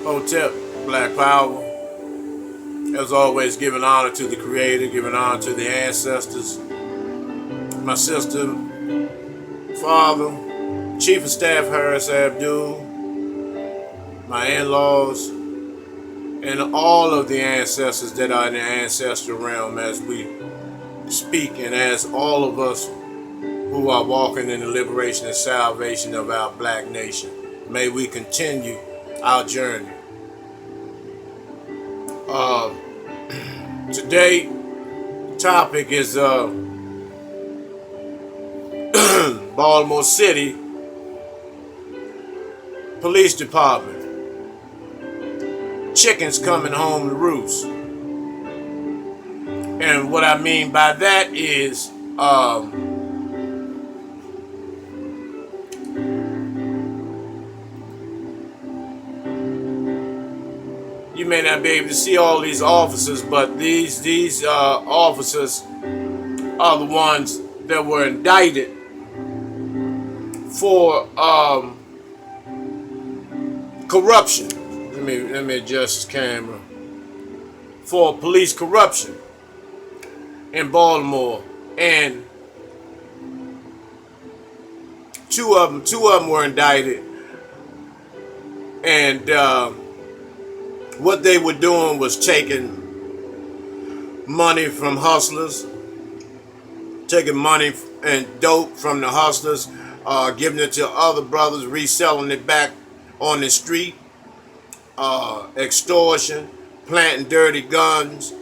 Hotep, Black Power. As always, giving honor to the Creator, giving honor to the ancestors. My sister, father, Chief of Staff Harris Abdul, my in-laws, and all of the ancestors that are in the ancestral realm as we speak, and as all of us who are walking in the liberation and salvation of our black nation. May we continue our journey. Today, topic is Baltimore City Police Department. Chickens coming home to roost. And what I mean by that is you may not be able to see all these officers, but these officers are the ones that were indicted for corruption. Let me adjust this camera. For police corruption in Baltimore, and two of them were indicted, and what they were doing was taking money from hustlers, taking money and dope from the hustlers, giving it to other brothers, reselling it back on the street, extortion, planting dirty guns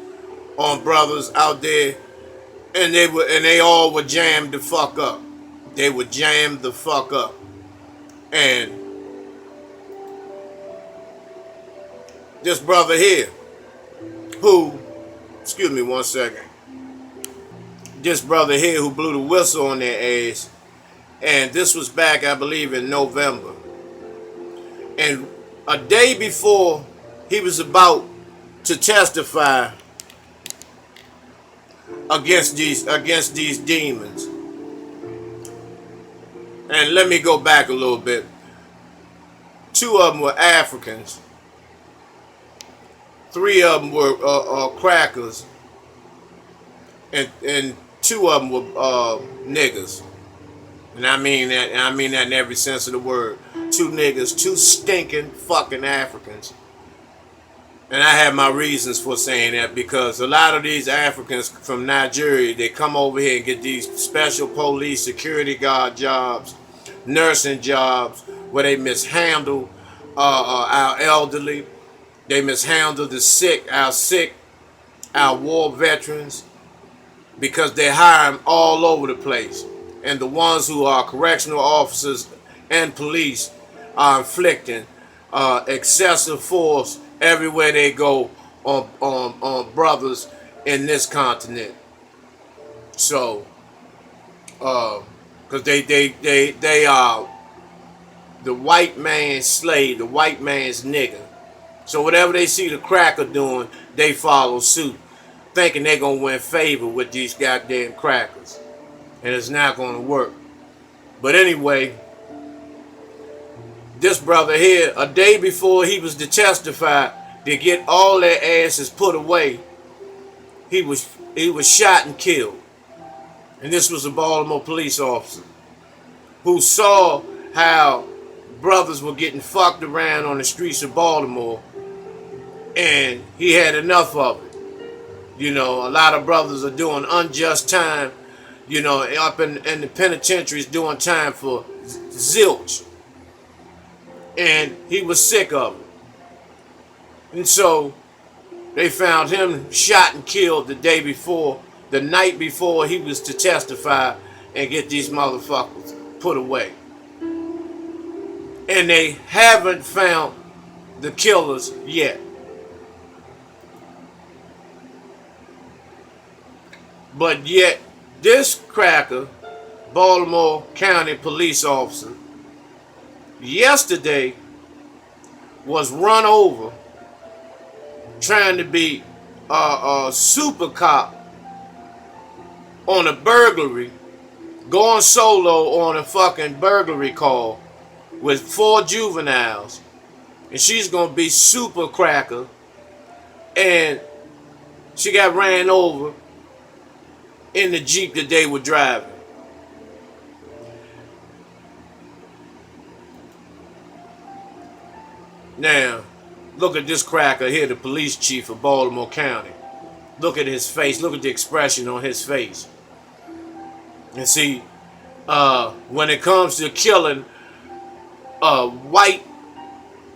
on brothers out there, and they all were jammed the fuck up. They were jammed the fuck up, and this brother here, excuse me one second. This brother here who blew the whistle on their ass, and this was back, I believe, in November. And a day before he was about to testify against these demons. And let me go back a little bit. Two of them were Africans. Three of them were crackers, and two of them were niggas. And I mean that in every sense of the word. Two niggas, two stinking fucking Africans. And I have my reasons for saying that, because a lot of these Africans from Nigeria, they come over here and get these special police security guard jobs, nursing jobs, where they mishandle our elderly. They mishandle the sick, our war veterans, because they hire them all over the place. And the ones who are correctional officers and police are inflicting excessive force everywhere they go on brothers in this continent. So, because they are the white man's slave, the white man's nigga. So whatever they see the cracker doing, they follow suit, thinking they're going to win favor with these goddamn crackers. And it's not going to work. But anyway, this brother here, a day before he was to testify to get all their asses put away, he was shot and killed. And this was a Baltimore police officer who saw how brothers were getting fucked around on the streets of Baltimore, and he had enough of it. You know, a lot of brothers are doing unjust time, you know, up in the penitentiaries doing time for zilch. And he was sick of it. And so they found him shot and killed the night before he was to testify and get these motherfuckers put away. And they haven't found the killers yet. But yet, this cracker, Baltimore County police officer, yesterday was run over trying to be a super cop on a burglary, going solo on a fucking burglary call with 4 juveniles and she's gonna be super cracker, and she got ran over in the Jeep that they were driving. Now, look at this cracker here, the police chief of Baltimore County. Look at his face. Look at the expression on his face. And see, when it comes to killing a white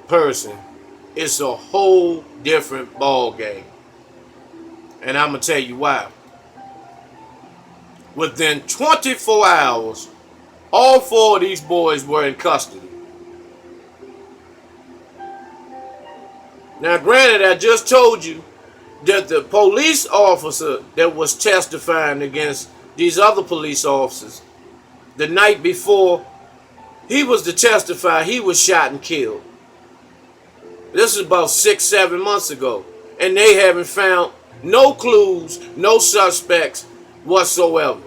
person, it's a whole different ball game. And I'm gonna tell you why. Within 24 hours, all 4 of these boys were in custody. Now, granted, I just told you that the police officer that was testifying against these other police officers, the night before he was to testify, he was shot and killed. This is about 6-7 months ago. And they haven't found no clues, no suspects whatsoever.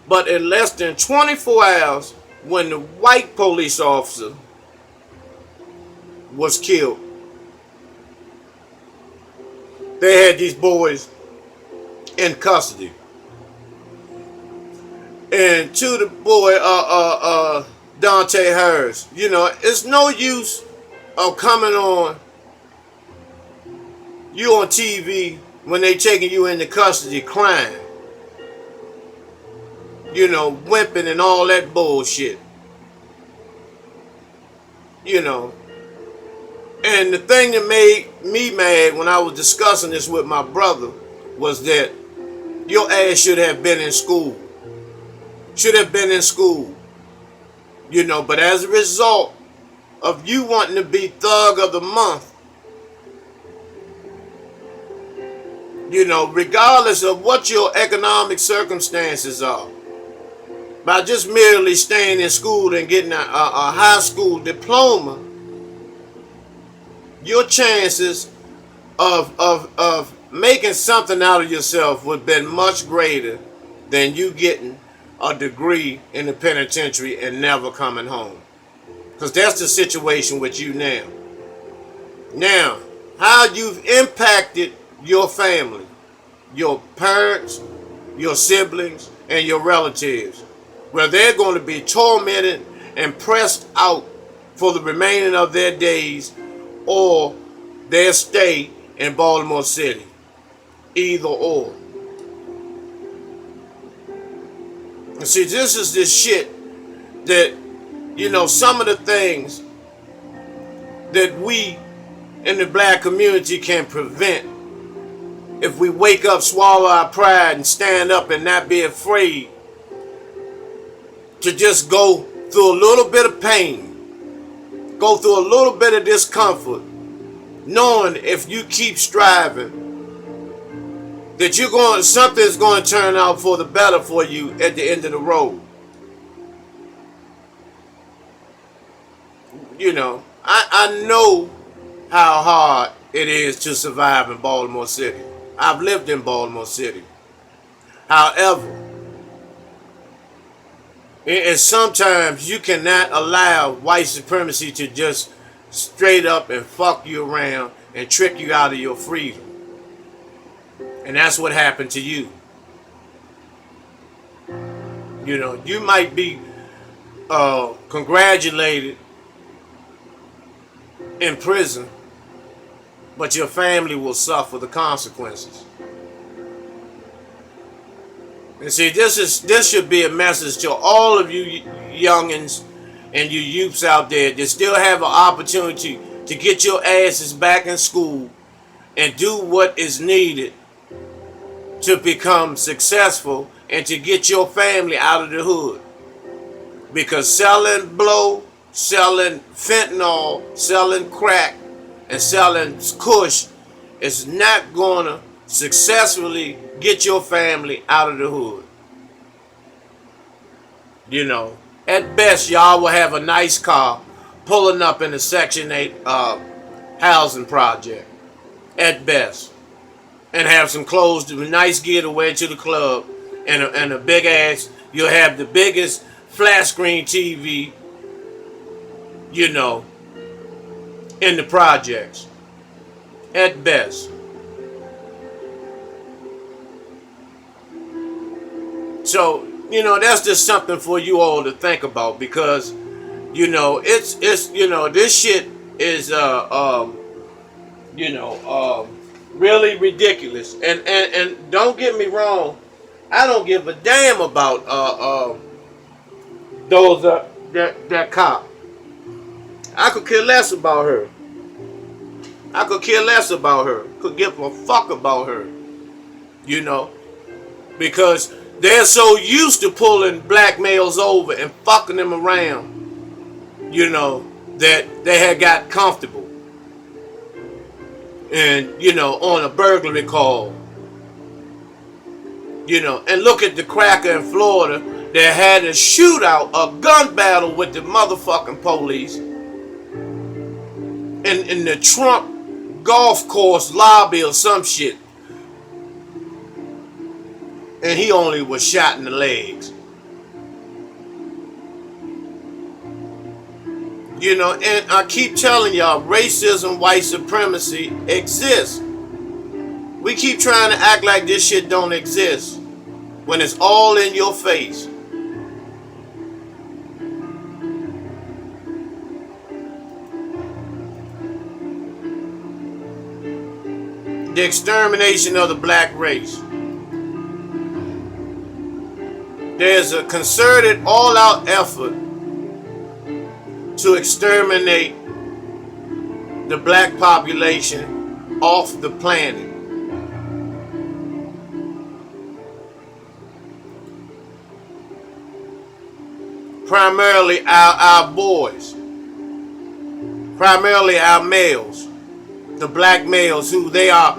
But in less than 24 hours, when the white police officer was killed, they had these boys in custody. And to the boy, Dante Harris, you know, it's no use of coming on you on TV when they taking you into custody crying. You know, wimping and all that bullshit. You know. And the thing that made me mad when I was discussing this with my brother was that your ass should have been in school. Should have been in school. You know, but as a result of you wanting to be thug of the month, you know, regardless of what your economic circumstances are, by just merely staying in school and getting a high school diploma, your chances of making something out of yourself would have been much greater than you getting a degree in the penitentiary and never coming home. Because that's the situation with you now. Now, how you've impacted your family, your parents, your siblings, and your relatives, where they're going to be tormented and pressed out for the remaining of their days or their stay in Baltimore City. Either or. And see, this is this shit that, you know, some of the things that we in the black community can prevent if we wake up, swallow our pride, and stand up and not be afraid to just go through a little bit of pain, go through a little bit of discomfort, knowing if you keep striving that something's going to turn out for the better for you at the end of the road. You know, I know how hard it is to survive in Baltimore City. I've lived in Baltimore City. However, and sometimes you cannot allow white supremacy to just straight up and fuck you around and trick you out of your freedom. And that's what happened to you. You know, you might be congratulated in prison, but your family will suffer the consequences. And see, this should be a message to all of you youngins and you youths out there that still have an opportunity to get your asses back in school and do what is needed to become successful and to get your family out of the hood. Because selling blow, selling fentanyl, selling crack, and selling kush is not gonna successfully get your family out of the hood. You know, at best y'all will have a nice car pulling up in a Section 8 housing project. At best. And have some clothes, nice gear to wear to the club, and a big ass. You'll have the biggest flat screen TV, you know, in the projects, at best. So, that's just something for you all to think about, because, it's this shit is really ridiculous. And don't get me wrong, I don't give a damn about those that cop. I could care less about her. I could care less about her. Could give a fuck about her. Because they're so used to pulling black males over and fucking them around, that they had got comfortable. And, on a burglary call. And look at the cracker in Florida that had a shootout, a gun battle with the motherfucking police in the Trump golf course lobby or some shit. And he only was shot in the legs. And I keep telling y'all, racism, white supremacy exists. We keep trying to act like this shit don't exist when it's all in your face. The extermination of the black race. There's a concerted, all-out effort to exterminate the black population off the planet. Primarily our boys. Primarily our males. The black males, who they are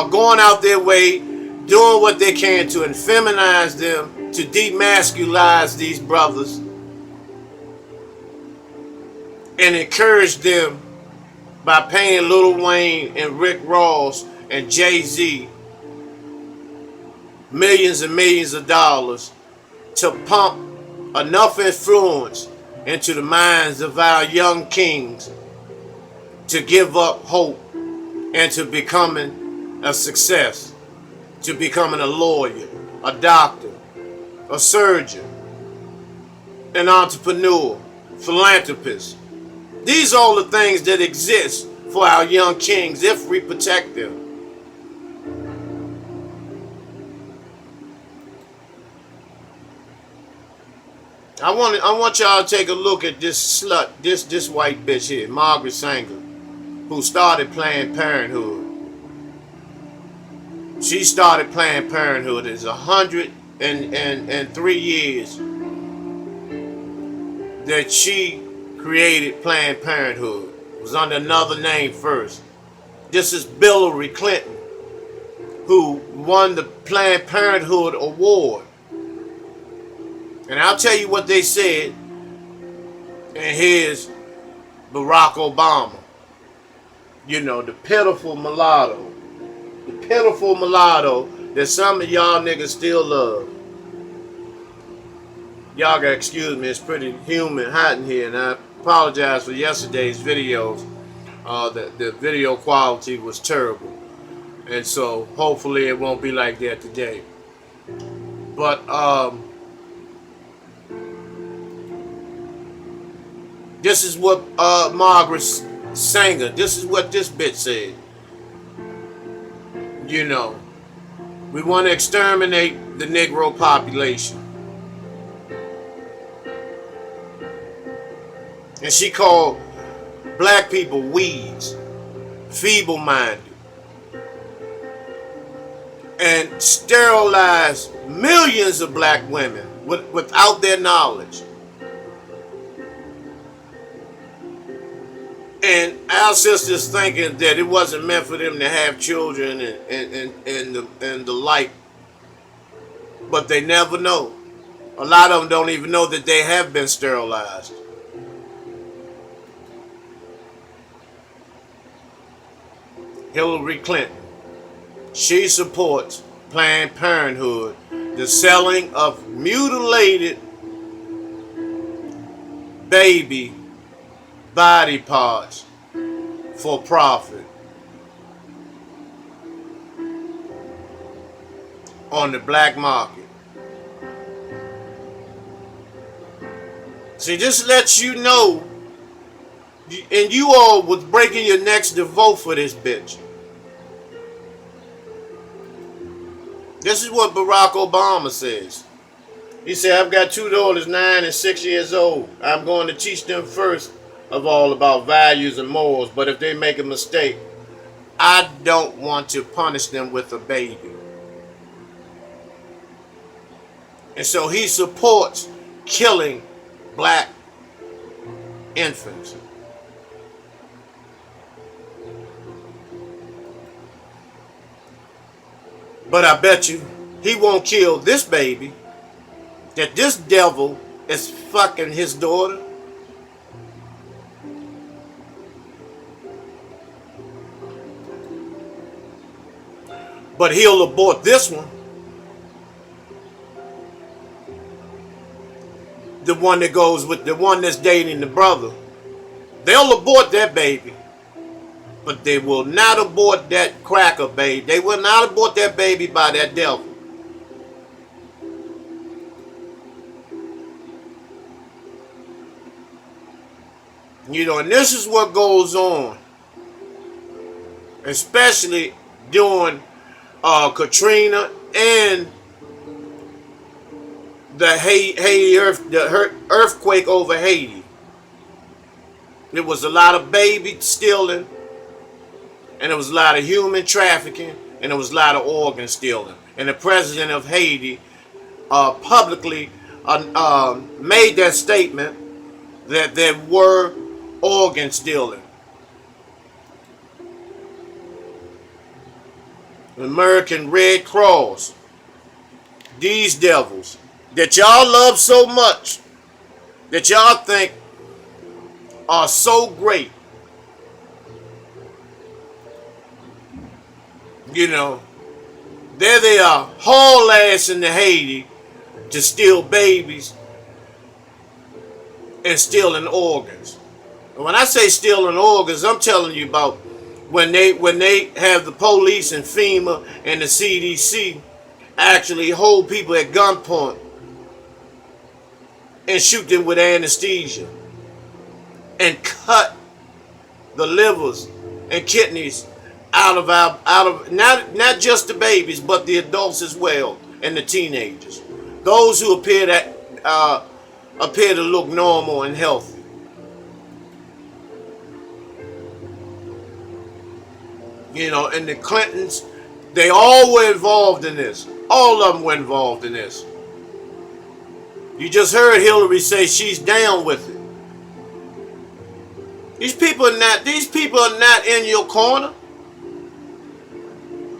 going out their way, doing what they can to feminize them, to demasculize these brothers, and encourage them by paying Lil Wayne and Rick Ross and Jay-Z millions and millions of dollars to pump enough influence into the minds of our young kings to give up hope and to becoming a success, to becoming a lawyer, a doctor, a surgeon, an entrepreneur, philanthropist. These are all the things that exist for our young kings if we protect them. I want y'all to take a look at this slut, this white bitch here, Margaret Sanger, who started Planned Parenthood. She started Planned Parenthood. It's 103 years that she created Planned Parenthood. It was under another name first. This is Hillary Clinton, who won the Planned Parenthood Award. And I'll tell you what they said. And here's Barack Obama. The pitiful mulatto. The pitiful mulatto that some of y'all niggas still love. Y'all gotta excuse me, it's pretty humid, hot in here, and I apologize for yesterday's videos. The video quality was terrible. And so hopefully it won't be like that today. But this is what Margaret Sanger, this is what this bitch said. We want to exterminate the Negro population. And she called black people weeds, feeble-minded, and sterilized millions of black women without their knowledge. And our sisters thinking that it wasn't meant for them to have children and the like. But they never know. A lot of them don't even know that they have been sterilized. Hillary Clinton, she supports Planned Parenthood, the selling of mutilated baby body parts for profit on the black market. See, this lets you know, and you all was breaking your necks to vote for this bitch. This is what Barack Obama says. He said, I've got two daughters, 9 and 6 years old. I'm going to teach them first of all about values and morals, but if they make a mistake, I don't want to punish them with a baby. And so he supports killing black infants. But I bet you he won't kill this baby, that this devil is fucking his daughter. But he'll abort this one. The one that goes with the one that's dating the brother. They'll abort that baby. But they will not abort that cracker baby. They will not abort that baby by that devil. You know, and this is what goes on, especially during Katrina and the earthquake over Haiti. There was a lot of baby stealing, and there was a lot of human trafficking, and there was a lot of organ stealing. And the president of Haiti publicly made that statement that there were organ stealing. The American Red Cross, these devils that y'all love so much, that y'all think are so great, you know, there they are, haul ass into Haiti to steal babies and stealing organs. And when I say stealing organs, I'm telling you about when they have the police and FEMA and the CDC actually hold people at gunpoint and shoot them with anesthesia and cut the livers and kidneys out of not just the babies, but the adults as well, and the teenagers, those who appear to look normal and healthy. You know, and the Clintons, they all were involved in this. All of them were involved in this. You just heard Hillary say she's down with it. These people are not in your corner.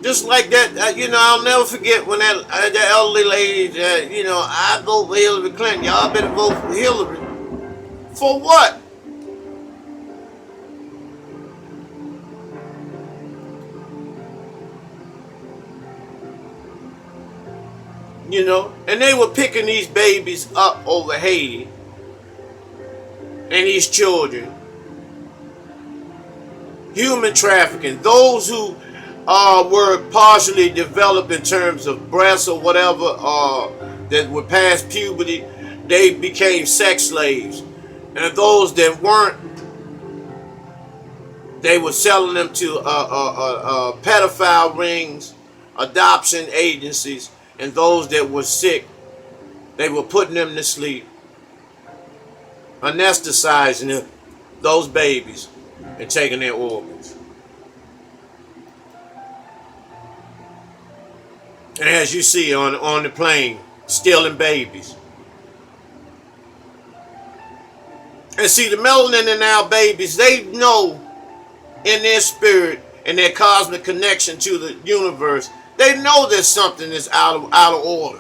Just like that, you know, I'll never forget when that elderly lady, you know, I vote for Hillary Clinton. Y'all better vote for Hillary. For what? You know, and they were picking these babies up over Haiti and these children. Human trafficking. Those who were partially developed in terms of breasts or whatever, that were past puberty, they became sex slaves. And those that weren't, they were selling them to pedophile rings, adoption agencies. And those that were sick, they were putting them to sleep, anesthetizing them, those babies, and taking their organs. And as you see on the plane, stealing babies. And see, the melanin in our babies, they know in their spirit and their cosmic connection to the universe, they know there's something that's out of order.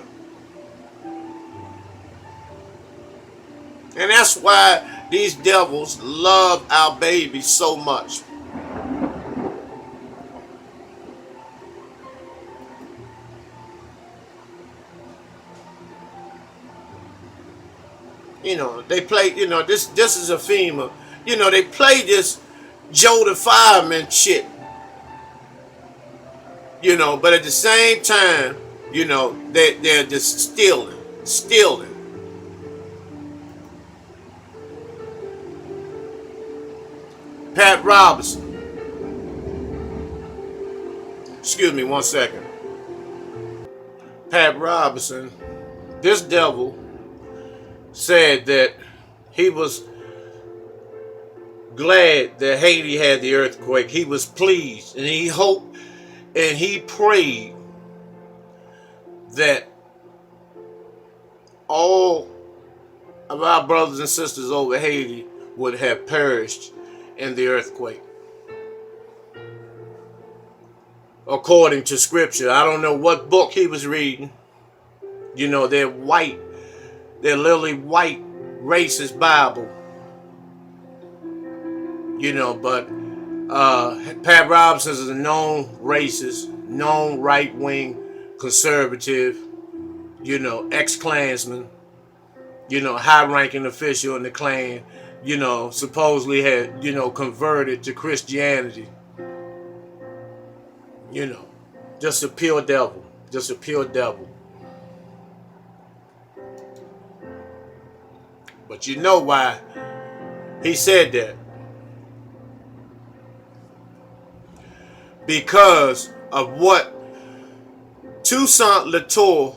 And that's why these devils love our babies so much. You know, they play, you know, this is a FEMA. You know, they play this Joe the fireman shit, but at the same time, they're just stealing. Pat Robertson, excuse me 1 second. Pat Robertson, this devil said that he was glad that Haiti had the earthquake. He was pleased and he hoped and he prayed that all of our brothers and sisters over Haiti would have perished in the earthquake. According to scripture, I don't know what book he was reading. They're white. They're literally white racist Bible. But Pat Robertson is a known racist, known right-wing conservative, ex-Klansman, high-ranking official in the Klan, supposedly had, converted to Christianity. Just a pure devil. Just a pure devil. But you know why he said that? Because of what Toussaint Louverture,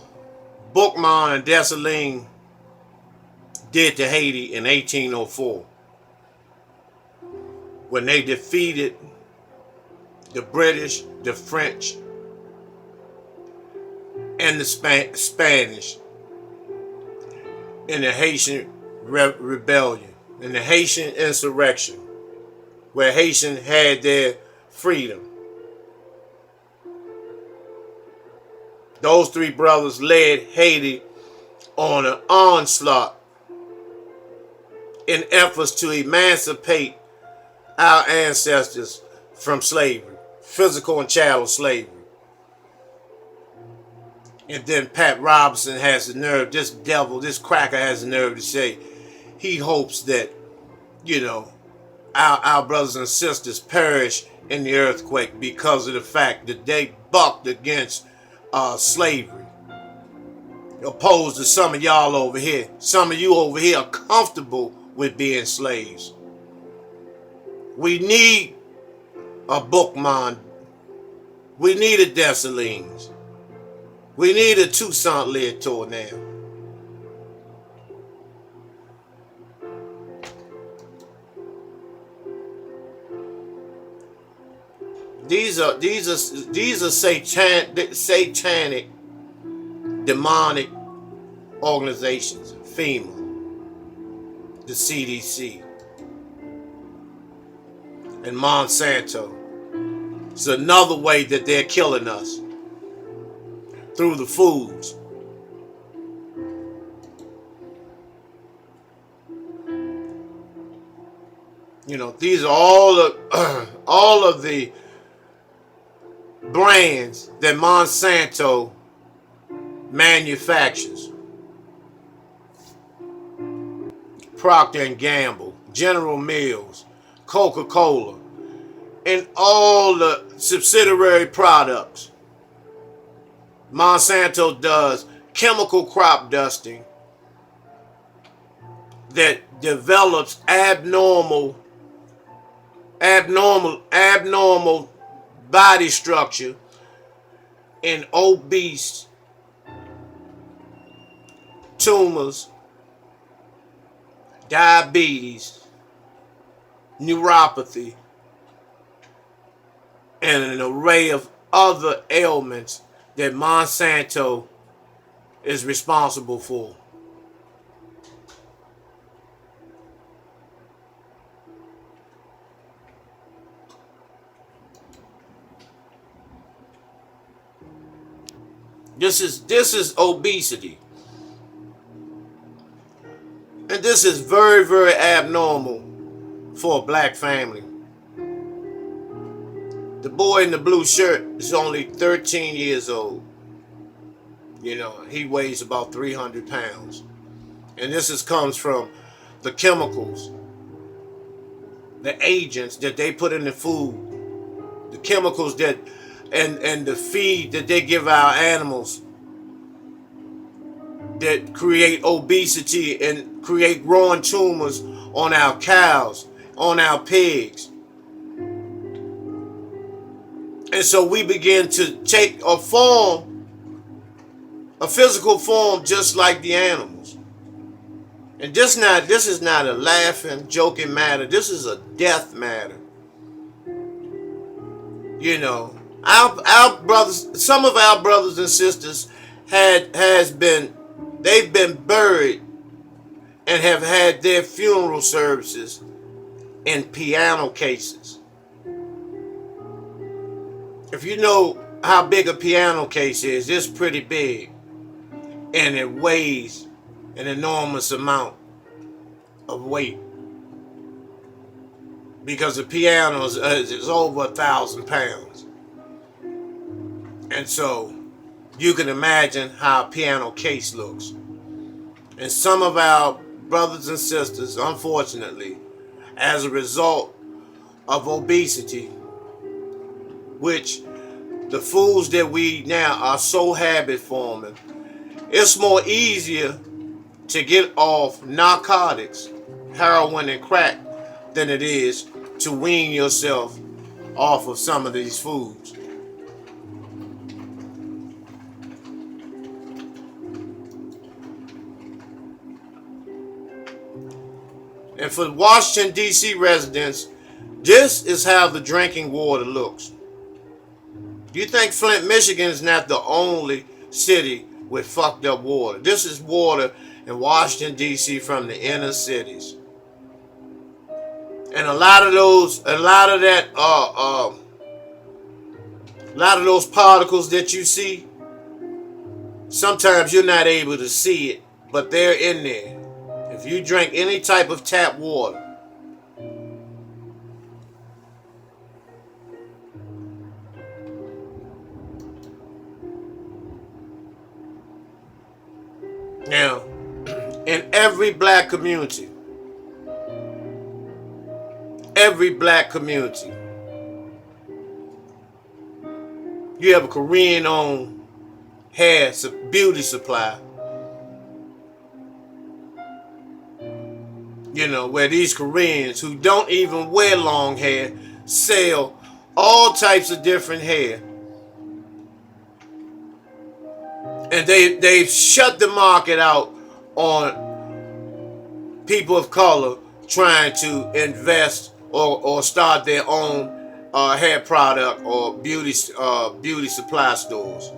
Boukman, and Dessalines did to Haiti in 1804 when they defeated the British, the French, and the Spanish in the Haitian rebellion, in the Haitian insurrection, where Haitians had their freedom. Those three brothers led Haiti on an onslaught in efforts to emancipate our ancestors from slavery, physical and chattel slavery. And then Pat Robertson has the nerve, this devil, this cracker has the nerve to say he hopes that, our brothers and sisters perish in the earthquake because of the fact that they bucked against slavery. Opposed to some of y'all over here. Some of you over here are comfortable with being slaves. We need a Boukman. We need a Dessalines. We need a Toussaint Louverture now. These are satanic, demonic organizations. FEMA, the CDC, and Monsanto. It's another way that they're killing us. Through the foods. These are all of the brands that Monsanto manufactures. Procter & Gamble, General Mills, Coca-Cola, and all the subsidiary products. Monsanto does chemical crop dusting that develops abnormal body structure in obese, tumors, diabetes, neuropathy, and an array of other ailments that Monsanto is responsible for. This is obesity. And this is very, very abnormal for a black family. The boy in the blue shirt is only 13 years old. He weighs about 300 pounds. And this comes from the chemicals the agents that they put in the food, the chemicals that, and the feed that they give our animals that create obesity and create growing tumors on our cows, on our pigs. And so we begin to take a form, a physical form, just like the animals. And this is not a laughing, joking matter. This is a death matter. You know, our brothers, some of our brothers and sisters they've been buried and have had their funeral services in piano cases. If you know how big a piano case is, it's pretty big. And it weighs an enormous amount of weight. Because the piano is over 1,000 pounds. And so you can imagine how a piano case looks. And some of our brothers and sisters, unfortunately, as a result of obesity, which the foods that we now are so habit forming, it's more easier to get off narcotics, heroin and crack, than it is to wean yourself off of some of these foods. And for Washington, D.C. residents, this is how the drinking water looks. You think Flint, Michigan is not the only city with fucked up water. This is water in Washington, D.C. from the inner cities. And a lot of those particles that you see, sometimes you're not able to see it, but they're in there. If you drink any type of tap water, now, in every black community, you have a Korean-owned hair beauty supply. You know, where these Koreans who don't even wear long hair sell all types of different hair. And they've shut the market out on people of color trying to invest or start their own hair product or beauty supply stores.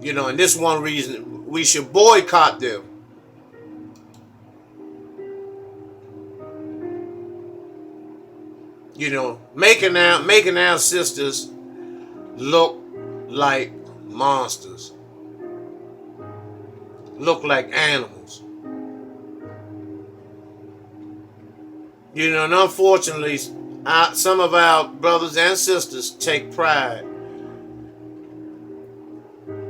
You know, and this is one reason we should boycott them. You know, making our sisters look like monsters, look like animals. You know, and unfortunately, some of our brothers and sisters take pride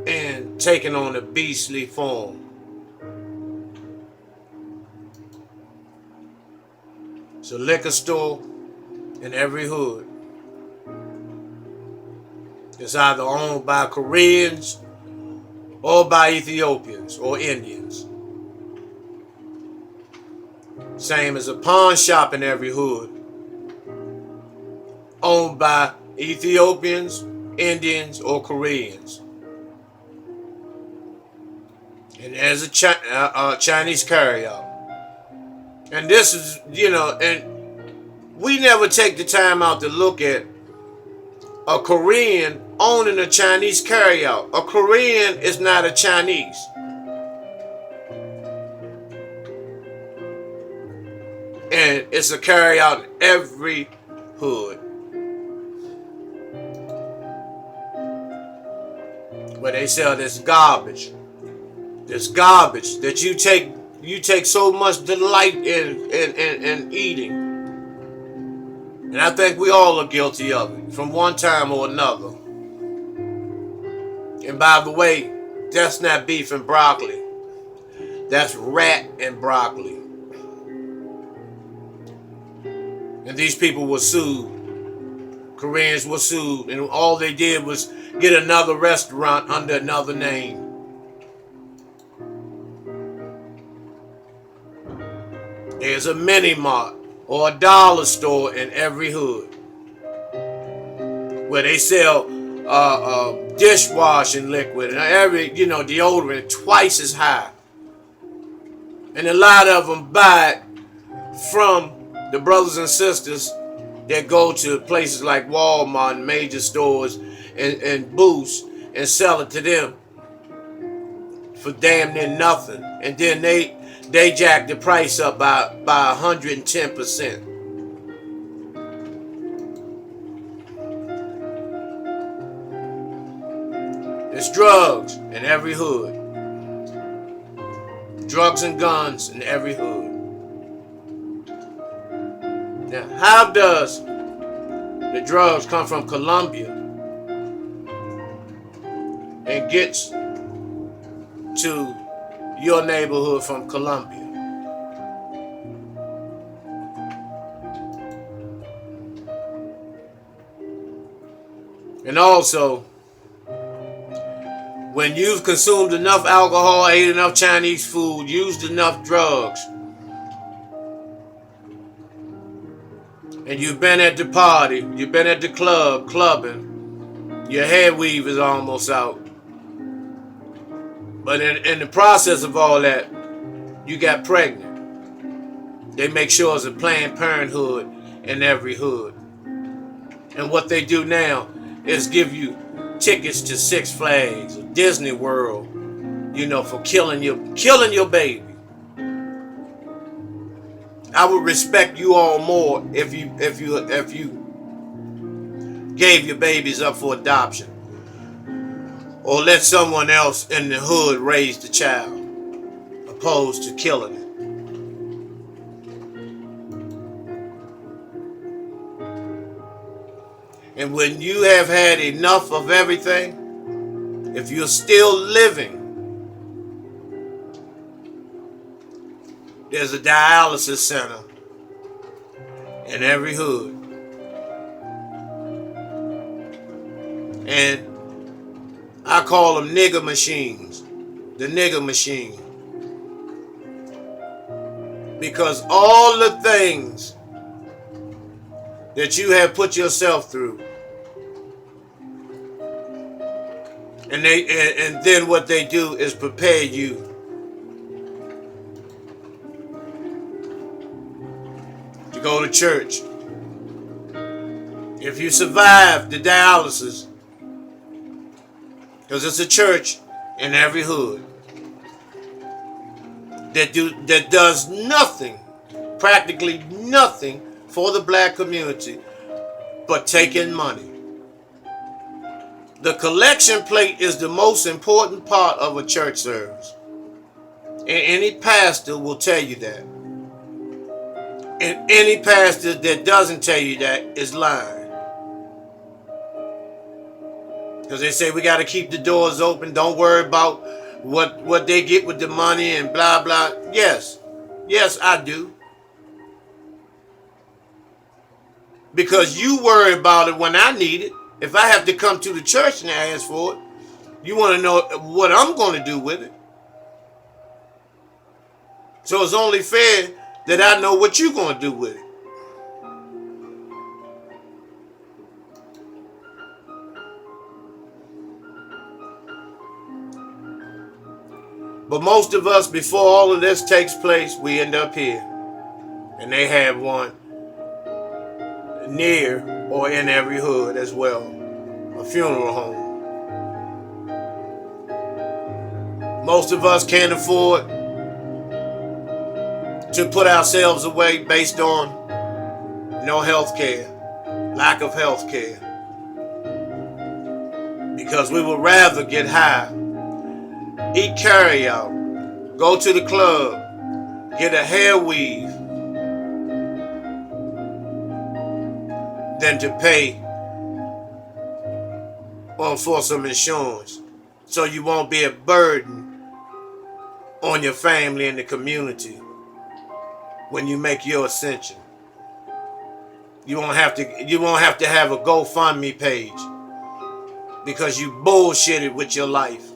in taking on a beastly form. It's a liquor store in every hood. It's either owned by Koreans or by Ethiopians or Indians. Same as a pawn shop in every hood, owned by Ethiopians, Indians, or Koreans. And there's a Chinese carryout. And this is, you know, and we never take the time out to look at a Korean owning a Chinese carryout. A Korean is not a Chinese. And it's a carryout in every hood. Where they sell this garbage. This garbage that you take so much delight in eating. And I think we all are guilty of it from one time or another. And by the way, that's not beef and broccoli. That's rat and broccoli. And these people were sued. Koreans were sued, and all they did was get another restaurant under another name. There's a mini mart or a dollar store in every hood where they sell dishwashing liquid and every, deodorant twice as high. And a lot of them buy it from the brothers and sisters that go to places like Walmart and major stores and Boost and sell it to them for damn near nothing. And then they jack the price up by 110%. There's drugs in every hood. Drugs and guns in every hood. Now, how does the drugs come from Colombia and gets to your neighborhood from Colombia? And also, when you've consumed enough alcohol, ate enough Chinese food, used enough drugs, and you've been at the party, you've been at the club, clubbing, your hair weave is almost out. But in the process of all that, you got pregnant. They make sure it's a Planned Parenthood in every hood. And what they do now is give you tickets to Six Flags or Disney World, for killing your baby. I would respect you all more if you gave your babies up for adoption, or let someone else in the hood raise the child, opposed to killing it. And when you have had enough of everything, if you're still living, there's a dialysis center in every hood. And I call them nigger machines, the nigger machine. Because all the things that you have put yourself through, and then what they do is prepare you to go to church. If you survive the dialysis, because it's a church in every hood that does nothing, practically nothing, for the black community but taking money. The collection plate is the most important part of a church service. And any pastor will tell you that. And any pastor that doesn't tell you that is lying. Because they say we got to keep the doors open. Don't worry about what they get with the money and blah, blah. Yes, I do. Because you worry about it when I need it. If I have to come to the church and ask for it, you want to know what I'm going to do with it. So it's only fair that I know what you're going to do with it. But most of us, before all of this takes place, we end up here. And they have one near or in every hood as well, a funeral home. Most of us can't afford to put ourselves away based on no health care, lack of health care, because we would rather get high, eat carry out, go to the club, get a hair weave, than to pay for some insurance, so you won't be a burden on your family and the community when you make your ascension. You won't have to have a GoFundMe page because you bullshitted with your life.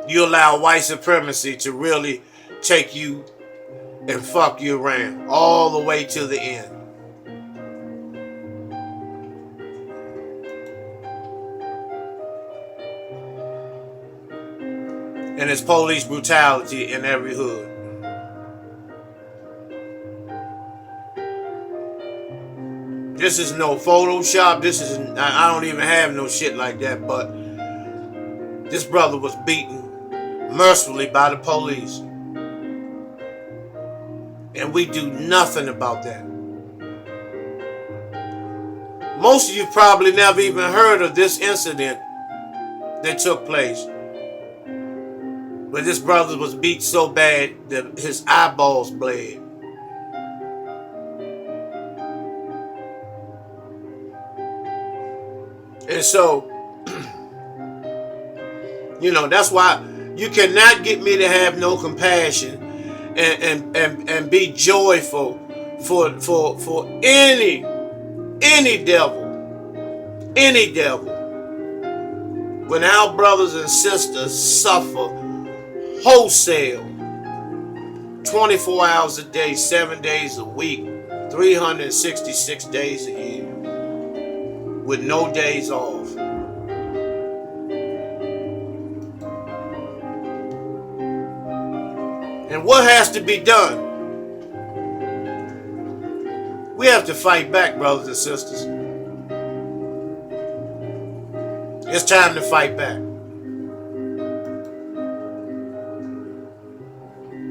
You allow white supremacy to really take you and fuck you around all the way to the end. And it's police brutality in every hood. This is no Photoshop. I don't even have no shit like that, but this brother was beaten mercifully by the police. And we do nothing about that. Most of you probably never even heard of this incident that took place, where this brother was beat so bad that his eyeballs bled. And so, that's why you cannot get me to have no compassion and be joyful for any devil, when our brothers and sisters suffer wholesale 24 hours a day, 7 days a week, 366 days a year, with no days off. And what has to be done? We have to fight back, brothers and sisters. It's time to fight back.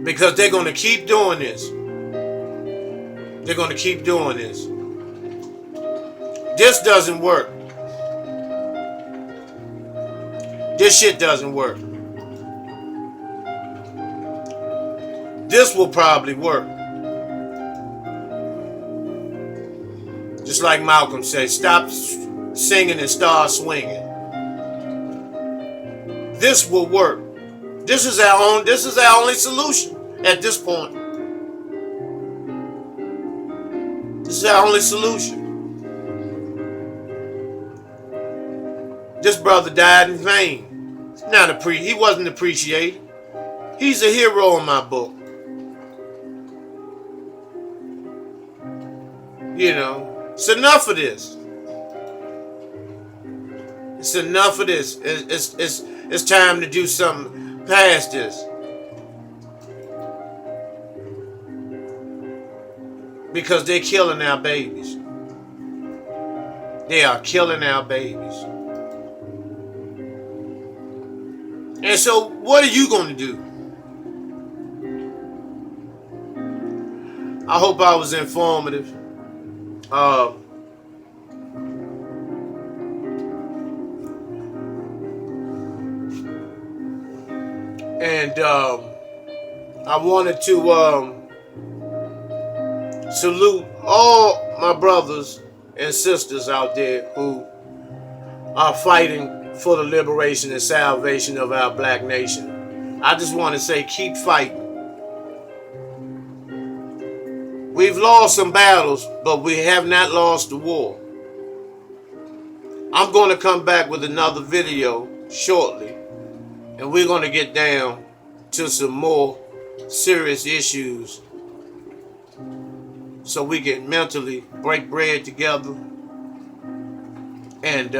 Because they're going to keep doing this. They're going to keep doing this. This doesn't work. This shit doesn't work. This will probably work. Just like Malcolm said, stop singing and start swinging. This will work. This is our only solution at this point. This is our only solution. This brother died in vain. He wasn't appreciated. He's a hero in my book. It's enough of this. It's enough of this. It's time to do something past this. Because they're killing our babies. They are killing our babies. And so, what are you going to do? I hope I was informative. I wanted to salute all my brothers and sisters out there who are fighting for the liberation and salvation of our black nation. I just want to say, keep fighting. We've lost some battles, but we have not lost the war. I'm going to come back with another video shortly, and we're going to get down to some more serious issues so we can mentally break bread together and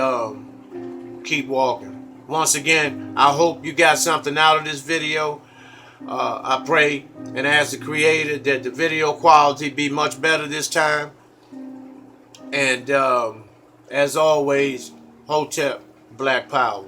keep walking. Once again, I hope you got something out of this video. I pray and ask the Creator that the video quality be much better this time. And as always, Hotep, Black Power.